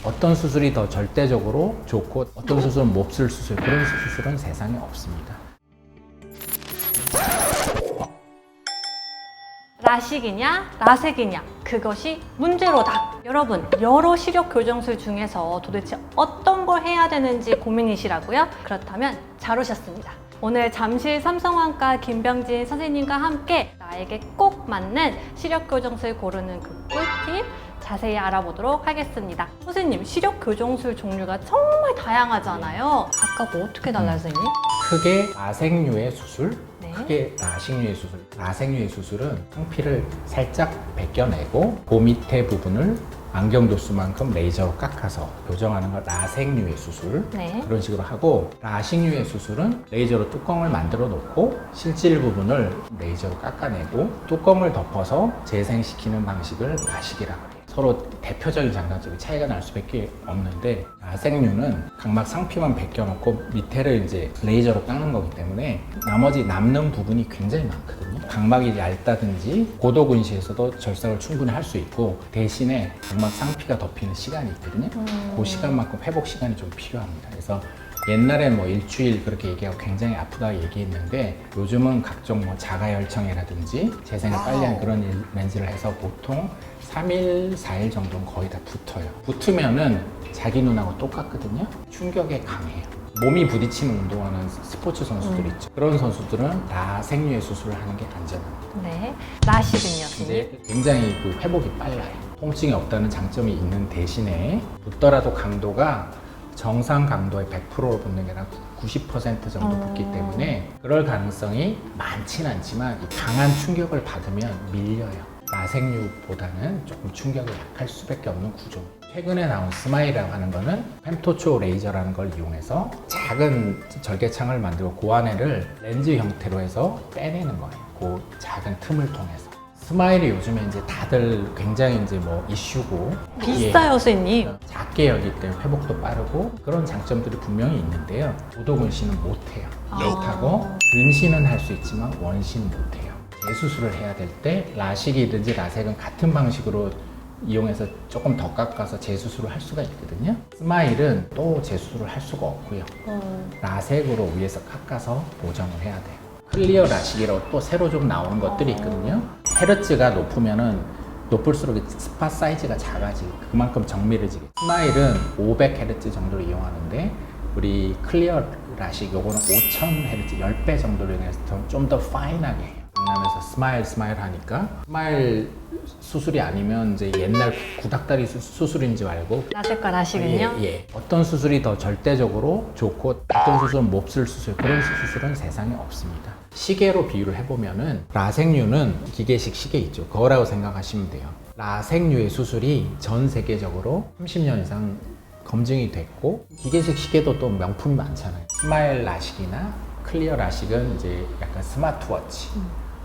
어떤 수술이 더 절대적으로 좋고 어떤 수술은 몹쓸 수술, 그런 수술은 세상에 없습니다. 라식이냐 라섹이냐 그것이 문제로다. 여러분, 여러 시력 교정술 중에서 도대체 어떤 걸 해야 되는지 고민이시라고요? 그렇다면 잘 오셨습니다. 오늘 잠실 삼성왕과 김병진 선생님과 함께 나에게 꼭 맞는 시력 교정술 고르는 그 꿀팁 자세히 알아보도록 하겠습니다. 선생님, 시력 교정술 종류가 정말 다양하잖아요. 각각 어떻게 달라요, 선생님? 크게 라섹류의 수술, 네. 크게 라식류의 수술. 라섹류의 수술은 상피를 살짝 벗겨내고 그 밑에 부분을 안경 도수만큼 레이저로 깎아서 교정하는 걸 라섹류의 수술. 네. 그런 식으로 하고, 라식류의 수술은 레이저로 뚜껑을 만들어 놓고 실질 부분을 레이저로 깎아내고 뚜껑을 덮어서 재생시키는 방식을 라식이라고 해요. 서로 대표적인 장단점이 차이가 날 수밖에 없는데, 라섹류는 각막 상피만 벗겨놓고 밑에를 이제 레이저로 깎는 거기 때문에 나머지 남는 부분이 굉장히 많거든요. 각막이 얇다든지 고도근시에서도 절삭을 충분히 할 수 있고, 대신에 각막 상피가 덮이는 시간이 있거든요. 그 시간만큼 회복 시간이 좀 필요합니다. 그래서 옛날엔 뭐 일주일 그렇게 얘기하고 굉장히 아프다 얘기했는데, 요즘은 각종 뭐 자가열청이라든지 재생을 빨리 하는 그런 렌즈를 해서 보통 3일, 4일 정도는 거의 다 붙어요. 붙으면은 자기 눈하고 똑같거든요. 충격에 강해요. 몸이 부딪히는 운동하는 스포츠 선수들 있죠. 그런 선수들은 라섹류의 수술을 하는 게 안전합니다. 네. 라식은요, 선생님? 근데 굉장히 그 회복이 빨라요. 통증이 없다는 장점이 있는 대신에 붙더라도 강도가 정상 강도의 100%로 붙는 게 아니라 90% 정도 붙기 때문에 그럴 가능성이 많진 않지만 강한 충격을 받으면 밀려요. 라섹류보다는 조금 충격이 약할 수밖에 없는 구조. 최근에 나온 스마일이라고 하는 거는 펜토초 레이저라는 걸 이용해서 작은 절개창을 만들고 그 안에를 렌즈 형태로 해서 빼내는 거예요. 그 작은 틈을 통해서. 스마일이 요즘에 이제 다들 굉장히 이제 뭐 이슈고 비싸요, 선생님. 작게 여기 때문에 회복도 빠르고 그런 장점들이 분명히 있는데요. 고도근시는 못해요. 못하고 근시는 할 수 있지만 원시는 못해요. 재수술을 해야 될 때 라식이든지 라섹은 같은 방식으로 이용해서 조금 더 깎아서 재수술을 할 수가 있거든요. 스마일은 또 재수술을 할 수가 없고요. 라섹으로 위에서 깎아서 보정을 해야 돼요. 클리어 라식이라고 또 새로 좀 나오는 것들이 있거든요. 헤르츠가 높으면은 높을수록 스팟 사이즈가 작아지고 그만큼 정밀해지게. 스마일은 500Hz 정도를 이용하는데 우리 클리어 라식 요거는 5000Hz 10배 정도를 이용해서 좀 더 파인하게 해요. 강남에서 스마일 하니까 스마일 수술이 아니면 이제 옛날 구닥다리 수술인 줄 알고. 라섹과 라식은요? 예. 어떤 수술이 더 절대적으로 좋고 어떤 수술은 몹쓸 수술, 그런 수술은 세상에 없습니다. 시계로 비유를 해보면은 라섹류는 기계식 시계 있죠. 그거라고 생각하시면 돼요. 라섹류의 수술이 전 세계적으로 30년 이상 검증이 됐고, 기계식 시계도 또 명품이 많잖아요. 스마일 라식이나 클리어 라식은 이제 약간 스마트워치.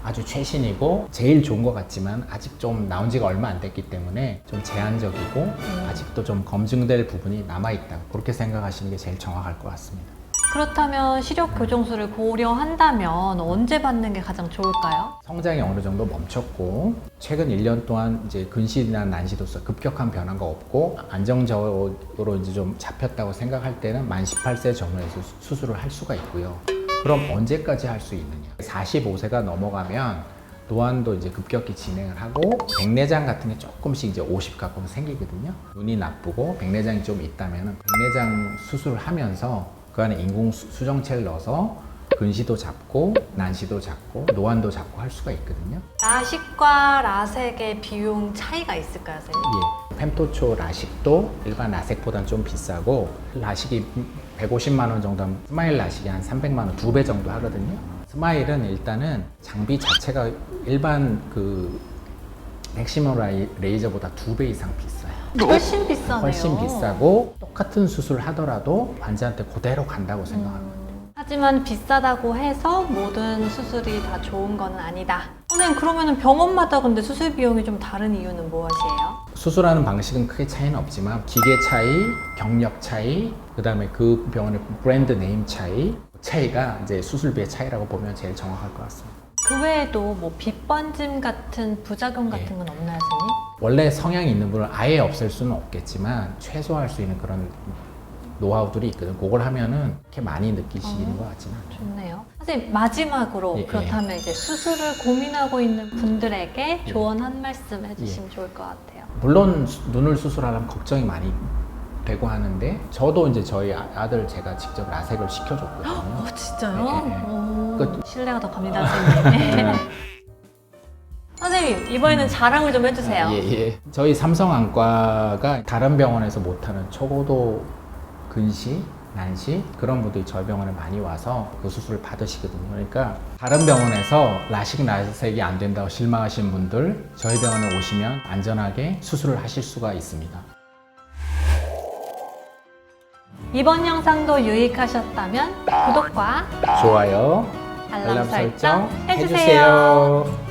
아주 최신이고 제일 좋은 것 같지만 아직 좀 나온 지가 얼마 안 됐기 때문에 좀 제한적이고 아직도 좀 검증될 부분이 남아있다. 그렇게 생각하시는 게 제일 정확할 것 같습니다. 그렇다면 시력 교정술을 고려한다면 언제 받는 게 가장 좋을까요? 성장이 어느 정도 멈췄고 최근 1년 동안 이제 근시나 난시도서 급격한 변화가 없고 안정적으로 이제 좀 잡혔다고 생각할 때는 만 18세 전후에서 수술을 할 수가 있고요. 그럼 언제까지 할 수 있느냐? 45세가 넘어가면 노안도 이제 급격히 진행을 하고 백내장 같은 게 조금씩 이제 50 가까이 생기거든요. 눈이 나쁘고 백내장이 좀 있다면 백내장 수술을 하면서 그 안에 인공 수정체를 넣어서 근시도 잡고 난시도 잡고 노안도 잡고 할 수가 있거든요. 라식과 라섹의 비용 차이가 있을까요, 선생님? 예. 펜토초 라식도 일반 라섹보다는 좀 비싸고, 라식이 150만 원 정도 하면 스마일 라식이 한 300만 원, 2배 정도 하거든요. 스마일은 일단은 장비 자체가 일반 그 맥시멈 레이저보다 2배 이상 비싸요. 훨씬 비싸네요. 훨씬 비싸고 똑같은 수술을 하더라도 환자한테 그대로 간다고 생각합니다. 하지만 비싸다고 해서 모든 수술이 다 좋은 건 아니다. 선생님, 그러면 병원마다 근데 수술 비용이 좀 다른 이유는 무엇이에요? 수술하는 방식은 크게 차이는 없지만 기계 차이, 경력 차이, 그 다음에 그 병원의 브랜드 네임 차이가 이제 수술비의 차이라고 보면 제일 정확할 것 같습니다. 그 외에도 뭐 빗번짐 같은 부작용 같은 건 없나요, 선생님? 원래 성향이 있는 분은 아예 없앨 수는 없겠지만 최소화할 수 있는 그런 노하우들이 있거든. 그걸 하면은 그렇게 많이 느끼시는 것 같지는 않아요. 좋네요. 선생님 마지막으로 예, 그렇다면 이제 수술을 고민하고 있는 분들에게 조언 한 말씀 해주시면 좋을 것 같아요. 물론 눈을 수술하려면 걱정이 많이 되고 하는데 저도 이제 저희 아들 제가 직접 라섹을 시켜줬거든요. 진짜요? 예, 예. 오, 신뢰가 더 갑니다, 선생님. 선생님 이번에는 자랑을 좀 해주세요. 예. 저희 삼성안과가 다른 병원에서 못하는 초고도 근시, 난시 그런 분들이 저희 병원에 많이 와서 그 수술을 받으시거든요. 그러니까 다른 병원에서 라식 라섹이 안 된다고 실망하시는 분들 저희 병원에 오시면 안전하게 수술을 하실 수가 있습니다. 이번 영상도 유익하셨다면 구독과 좋아요, 알람 설정 해주세요. 해주세요.